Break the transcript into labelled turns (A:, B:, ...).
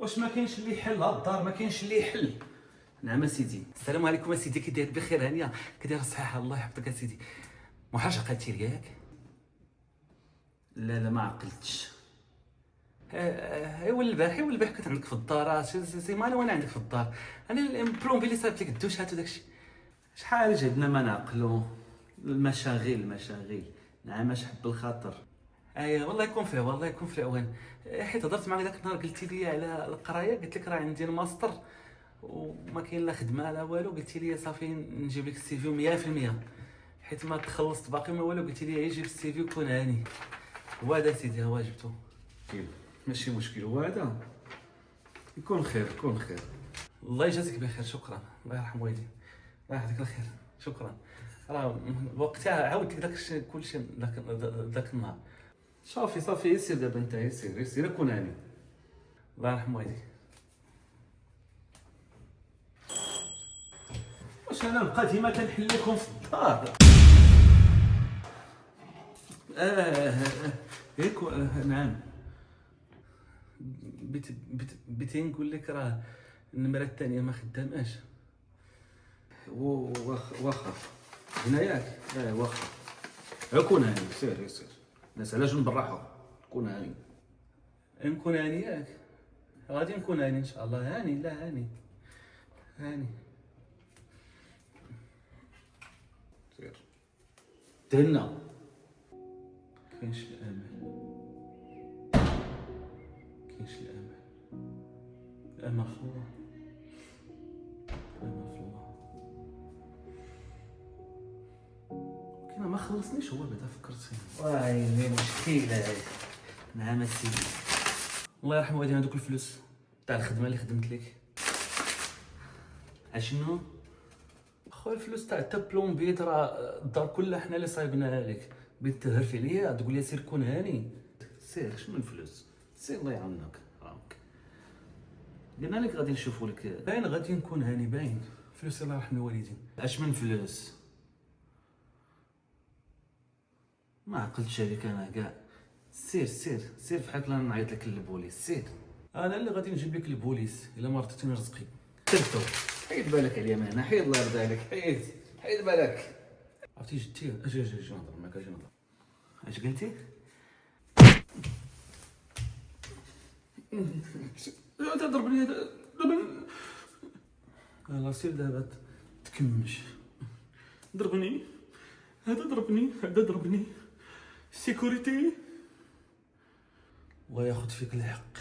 A: واش ما كاينش اللي يحل هاد الدار؟ ما كاينش اللي يحل. نعم اسيدي. السلام عليكم اسيدي، كي داير؟ بخير هانيه، كي داير؟ صحيحه، الله يحفظك اسيدي. ما حاجه عقلتي لي ياك؟ لا ما عقلتش. ايوا البارح كنت عندك في الدار، سي مالي وانا عندك في الدار. انا البلومبي اللي صايبت لك الدوشات وداكشي. شحال جهدنا ما نعقلو. المشاغل. نعم اش حب الخاطر. والله يكون في العوان، الله يكون في العوان. حيت هضرت معك ذاك النهار قلتي لي على القرايه، قلت لك راه عندي الماستر وما كاين لا خدمه لا والو. قلتي لي صافي نجيب لك السي في 100%، حيت ما تخلصت باقي ما والو. قلتي لي غير جيب السي في وكون هاني. هو هذا سيدي، هو جبتو. ماشي مشكل، هو هذا. يكون خير. الله يجازيك بخير، شكرا. الله يرحم والديك، الله يعطيك الخير. شكرا. راه وقتها عاودت لك داك كلشي ذاك النهار. صافي يسير دابا انت، يسير كون هاني. الله يرحم والديك. واش انا نبقى ديما تنحل لكم في الدار؟ ياك نعم. بيتي نقول لك راه النمره الثانيه ما خداماش. واخا هنا ياك. واخا كون هاني، سير. الناس على جنب الراحه. كون هاني. نكون هاني ياك. غادي نكون هاني ان شاء الله. هاني لا هاني. سير تهنا. كاينش الامل. الامل في الله. كاين ما خلصنيش هو بعدا فكرتيني. ويلي مشكله هاي. نعم السيدي. الله يرحم والدينا، هذوك الفلوس تاع الخدمه اللي خدمت لك. اشنو؟ خويا الفلوس تاع بلومبي، راه الدار كلها حنا اللي صايبناها لك. بغيت تهرفي ليا تقول لي سير كون هاني. سير شنو الفلوس؟ سير الله يعاونك. قلنا لك غادي نشوفوا لك. باين غادي نكون هاني، باين. فلوس الله يرحم الوالدين. اش من فلوس؟ ما عقلتش عليك انا كاع. سير بحال لا نعيط لك للبوليس. سير. انا اللي غادي نجيب لك البوليس الا ما رضيتيني رزقي. تلتو حيد بالك عليا معنا، حيد الله يرضى عليك. حيد بالك. عرفتي جدتي؟ اجي نهضر معاك. اش قلتي؟ تضربني دابا. يلاه سير دابا تكمش. ضربني هذا ضربني. سيكوريتي. الله ياخذ فيك الحق.